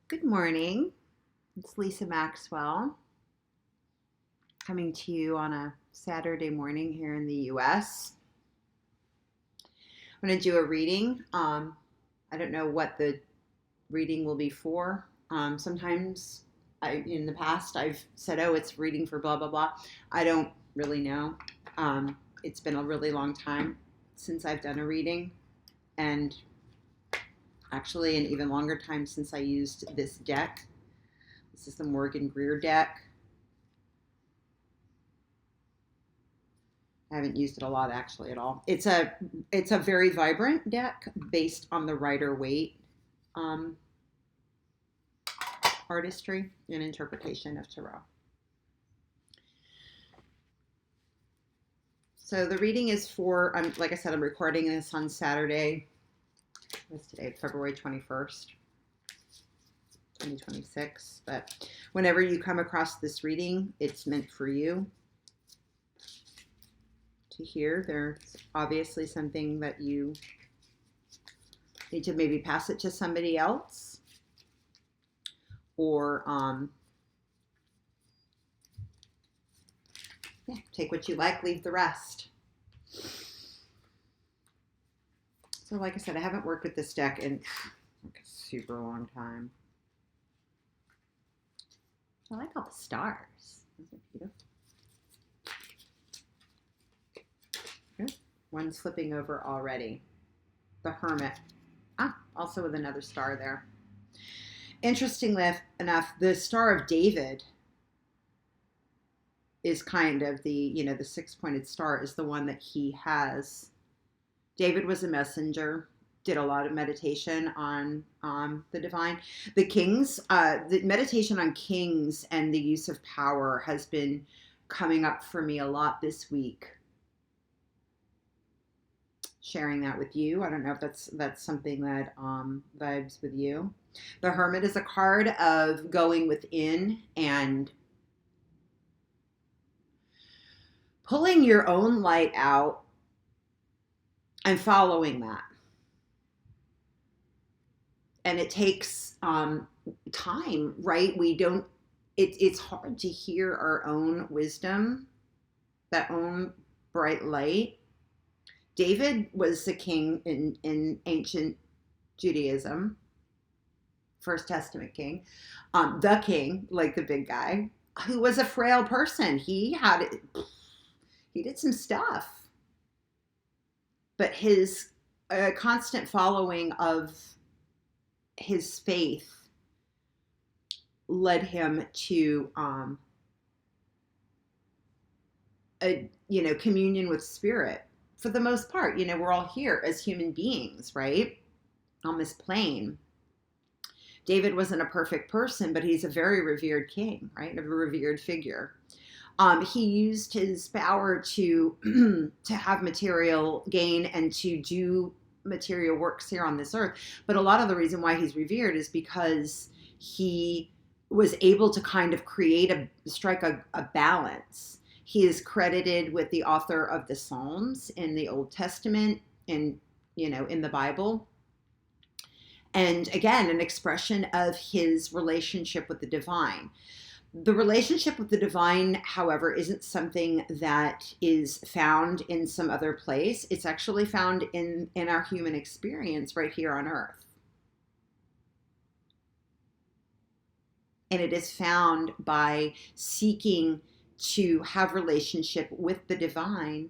Good morning. It's Lisa Maxwell coming to you on a Saturday morning here in the US. I'm going to do a reading. I don't know what the reading will be for. Sometimes in the past, I've said, oh, it's reading for blah, blah, blah. I don't really know. It's been a really long time since I've done a reading, and actually an even longer time since I used this deck. This is the Morgan Greer deck. I haven't used it a lot actually at all. It's a very vibrant deck based on the Rider-Waite um, artistry and interpretation of tarot. So the reading is for, like I said, I'm recording this on Saturday. What's today? February 21st, 2026. But whenever you come across this reading, it's meant for you to hear. There's obviously something that you need to maybe pass it to somebody else, or take what you like, leave the rest. So like I said, I haven't worked with this deck in like a super long time. I like all the stars. Those are beautiful. Good. One's flipping over already. The Hermit. Also with another star there. Interestingly enough, the Star of David is kind of the six-pointed star is the one that he has. David was a messenger, did a lot of meditation on the divine. The kings, the meditation on kings and the use of power has been coming up for me a lot this week. Sharing that with you. I don't know if that's something that vibes with you. The Hermit is a card of going within and pulling your own light out and following that. And it takes time, right? It's hard to hear our own wisdom, that own bright light. David was the king in ancient Judaism, First Testament king, the king, like the big guy, who was a frail person. He did some stuff, but his constant following of his faith led him to communion with spirit. For the most part, we're all here as human beings, right? On this plane. David wasn't a perfect person, but he's a very revered king, right? A revered figure. He used his power to have material gain and to do material works here on this earth. But a lot of the reason why he's revered is because he was able to kind of strike a balance. He is credited with the author of the Psalms in the Old Testament and, in the Bible. And again, an expression of his relationship with the divine. The relationship with the divine, however, isn't something that is found in some other place. It's actually found in our human experience right here on earth. And it is found by seeking to have relationship with the divine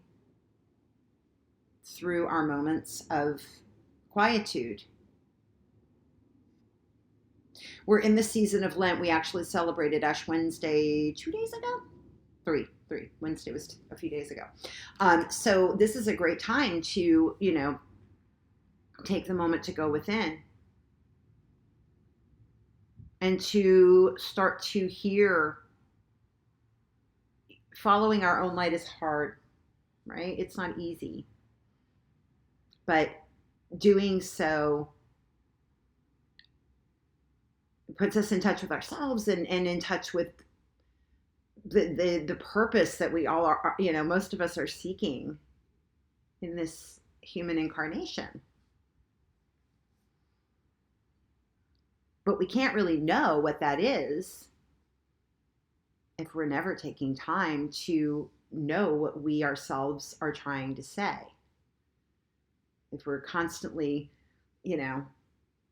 through our moments of quietude. We're in the season of Lent. We actually celebrated Ash Wednesday 2 days ago. Three. Wednesday was a few days ago. So this is a great time to, take the moment to go within and to start to hear. Following our own light is hard, right? It's not easy. But doing so puts us in touch with ourselves and in touch with the purpose that we all are, most of us are seeking in this human incarnation. But we can't really know what that is if we're never taking time to know what we ourselves are trying to say. If we're constantly, you know,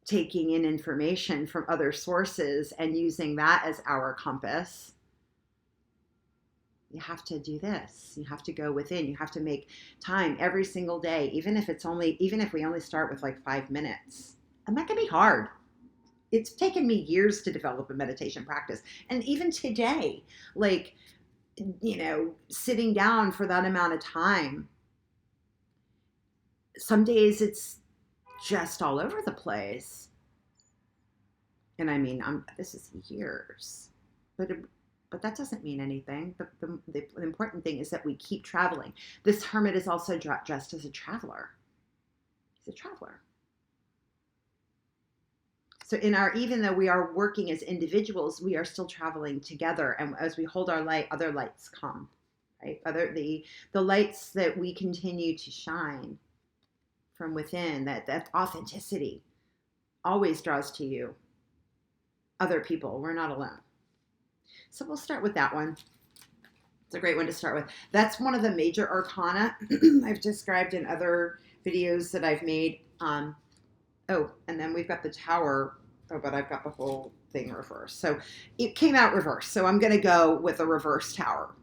taking in information from other sources and using that as our compass, you have to do this. You have to go within. You have to make time every single day, even if we only start with like 5 minutes. And that can be hard. It's taken me years to develop a meditation practice. And even today, like, sitting down for that amount of time, some days it's just all over the place. And I mean, this is years, but that doesn't mean anything. The important thing is that we keep traveling. This hermit is also dressed as a traveler. He's a traveler. So even though we are working as individuals, we are still traveling together. And as we hold our light, other lights come, right? The lights that we continue to shine from within, that authenticity always draws to you other people. We're not alone. So we'll start with that one. It's a great one to start with. That's one of the major arcana I've described in other videos that I've made. Oh, and then we've got the Tower. Oh, but I've got the whole thing reversed. So it came out reversed. So I'm going to go with a reverse Tower.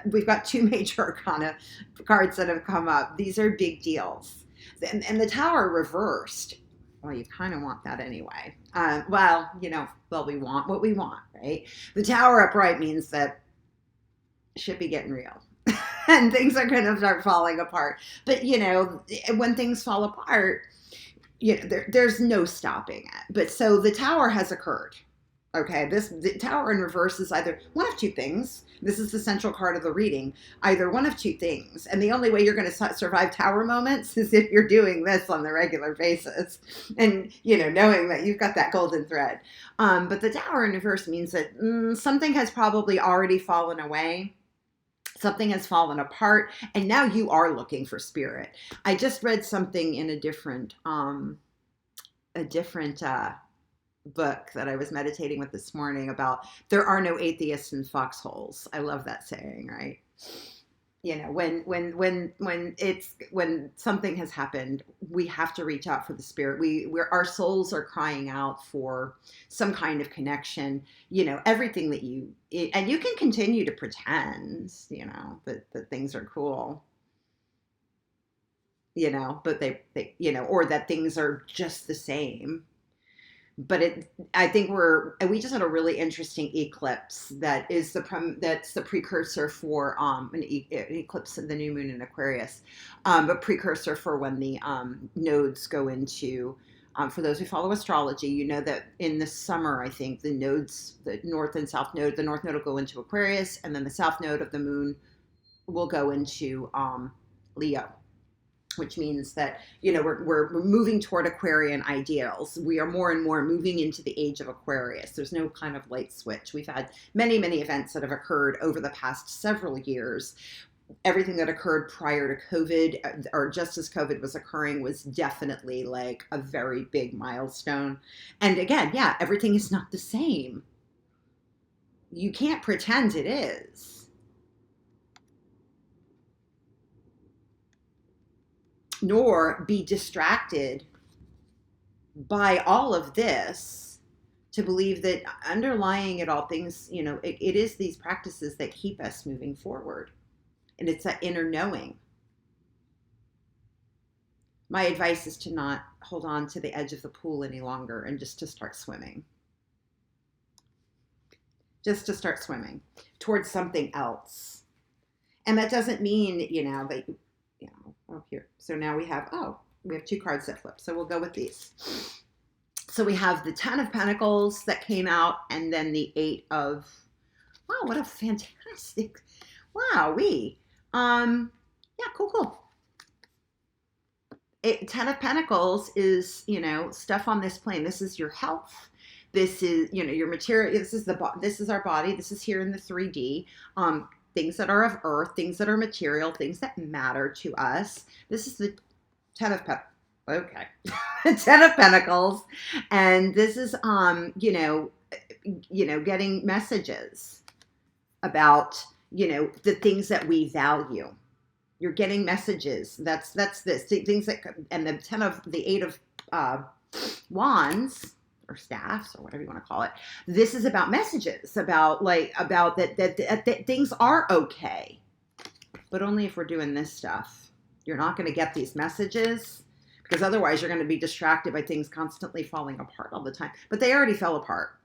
We've got two major arcana cards that have come up. These are big deals. And the Tower reversed. Well, you kind of want that anyway. We want what we want, right? The Tower upright means that shit be getting real. And things are going to start falling apart. But, when things fall apart, there's no stopping it. But so the Tower has occurred. Okay, the Tower in reverse is either one of two things. This is the central card of the reading. Either one of two things. And the only way you're going to survive Tower moments is if you're doing this on the regular basis. And, knowing that you've got that golden thread. But the Tower in reverse means that something has probably already fallen away. Something has fallen apart. And now you are looking for spirit. I just read something in a different book that I was meditating with this morning about there are no atheists in foxholes. I love that saying, right? When something has happened, we have to reach out for the spirit. Our souls are crying out for some kind of connection. Everything that and you can continue to pretend, that things are cool. But they or that things are just the same. But I think we just had a really interesting eclipse that's the precursor for an eclipse of the new moon in Aquarius, a precursor for when the nodes go into. For those who follow astrology, you know that in the summer, I think the nodes, the north and south node, the north node will go into Aquarius, and then the south node of the moon will go into Leo. Which means that, we're moving toward Aquarian ideals. We are more and more moving into the age of Aquarius. There's no kind of light switch. We've had many, many events that have occurred over the past several years. Everything that occurred prior to COVID, or just as COVID was occurring, was definitely like a very big milestone. And again, everything is not the same. You can't pretend it is. Nor be distracted by all of this to believe that underlying it all, things, it is these practices that keep us moving forward. And it's that inner knowing. My advice is to not hold on to the edge of the pool any longer and just to start swimming. Just to start swimming towards something else. And that doesn't mean, that here. So now we have two cards that flip. So we'll go with these. So we have the 10 of Pentacles that came out, and then the 8 of, wow, what a fantastic, wow, cool. 10 of Pentacles is, stuff on this plane. This is your health. This is, your material. This is our body. This is here in the 3D. Things that are of earth, things that are material, things that matter to us. This is the 10 of Okay. Ten of Pentacles. And this is, getting messages about, the things that we value. You're getting messages. That's this things that, and the eight of wands or staffs or whatever you want to call it. This is about messages about that things are okay, but only if we're doing this stuff. You're not going to get these messages because otherwise you're going to be distracted by things constantly falling apart all the time. But they already fell apart.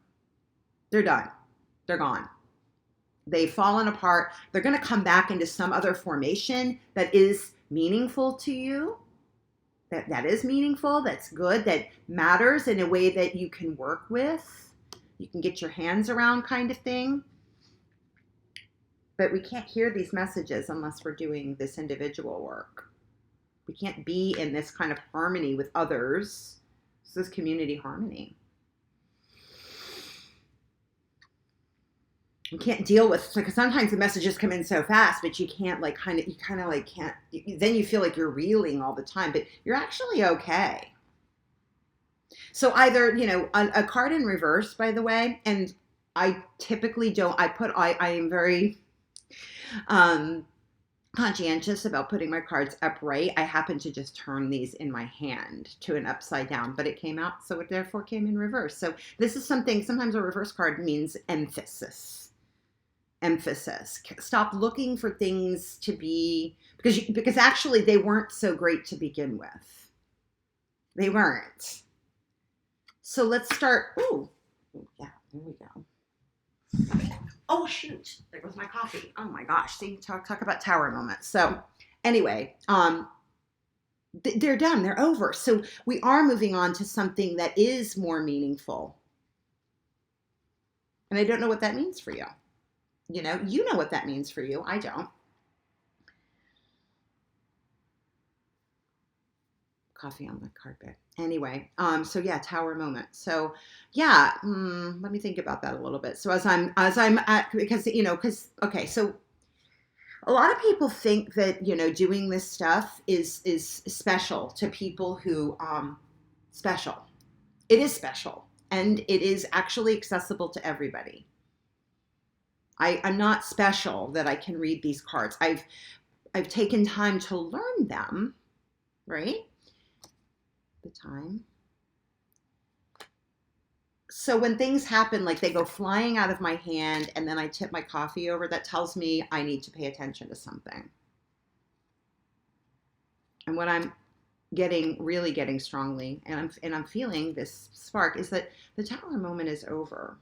They're done. They're gone. They've fallen apart. They're going to come back into some other formation that is meaningful to you, that is meaningful, that's good, that matters in a way that you can work with, you can get your hands around kind of thing. But we can't hear these messages unless we're doing this individual work. We can't be in this kind of harmony with others. This is community harmony. You can't deal with, because sometimes the messages come in so fast, but you can't then you feel like you're reeling all the time, but you're actually okay. So either, a card in reverse, by the way, and I typically don't, I am very conscientious about putting my cards upright. I happen to just turn these in my hand to an upside down, but it came out, so it therefore came in reverse. So this is something, sometimes a reverse card means emphasis. Stop looking for things to be, because actually they weren't so great to begin with. They weren't. So let's start. Oh, yeah, there we go. Oh, shoot. There goes my coffee. Oh my gosh. See, talk about tower moments. So anyway, they're done. They're over. So we are moving on to something that is more meaningful. And I don't know what that means for you. You know what that means for you. I don't. Coffee on the carpet. Anyway, so yeah, tower moment. So yeah, let me think about that a little bit. So okay, so a lot of people think that, doing this stuff is special to people who, special. It is special, and it is actually accessible to everybody. I'm not special that I can read these cards. I've taken time to learn them, right? The time. So when things happen, like they go flying out of my hand and then I tip my coffee over, that tells me I need to pay attention to something. And what I'm really getting strongly, and I'm feeling this spark, is that the tower moment is over.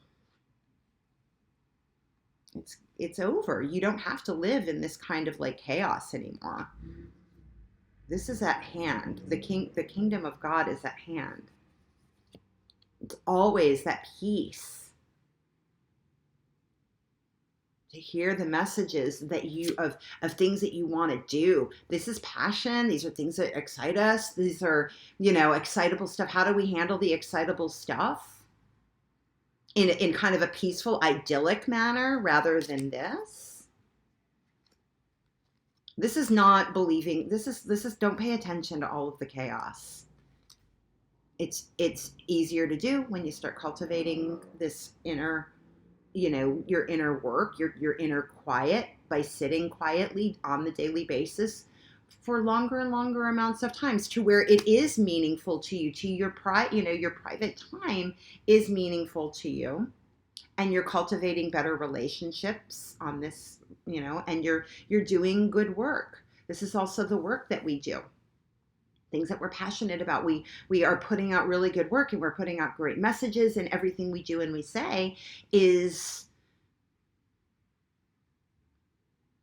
It's over. You don't have to live in this kind of like chaos anymore. This is at hand. The kingdom of God is at hand. It's always that peace. To hear the messages that of things that you want to do. This is passion. These are things that excite us. These are, excitable stuff. How do we handle the excitable stuff? In kind of a peaceful, idyllic manner rather than this. This is not believing. This is don't pay attention to all of the chaos. It's easier to do when you start cultivating this inner, your inner work, your inner quiet by sitting quietly on the daily basis for longer and longer amounts of times, to where it is meaningful to you, to your your private time is meaningful to you, and you're cultivating better relationships on this, and you're doing good work. This is also the work that we do. Things that we're passionate about. We are putting out really good work, and we're putting out great messages, and everything we do and we say is,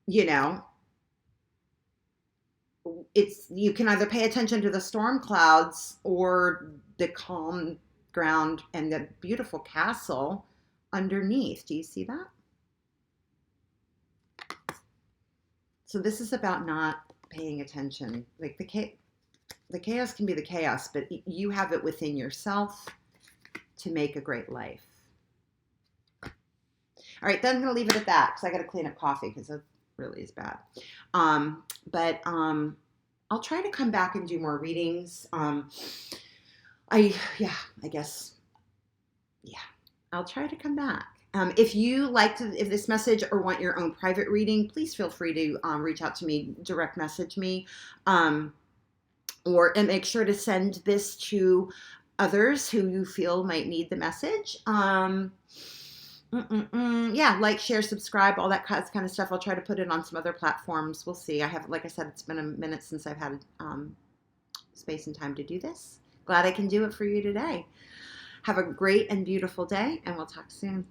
you can either pay attention to the storm clouds or the calm ground and the beautiful castle underneath. Do you see that? So this is about not paying attention. Like the chaos can be the chaos, but you have it within yourself to make a great life. All right, then I'm going to leave it at that because I got to clean up coffee because it really is bad. I'll try to come back and do more readings. I guess, yeah, I'll try to come back. If you if this message or want your own private reading, please feel free to reach out to me, direct message me, um, and make sure to send this to others who you feel might need the message. Yeah, like, share, subscribe, all that kind of stuff. I'll try to put it on some other platforms. We'll see. Like I said, it's been a minute since I've had space and time to do this. Glad I can do it for you today. Have a great and beautiful day, and we'll talk soon.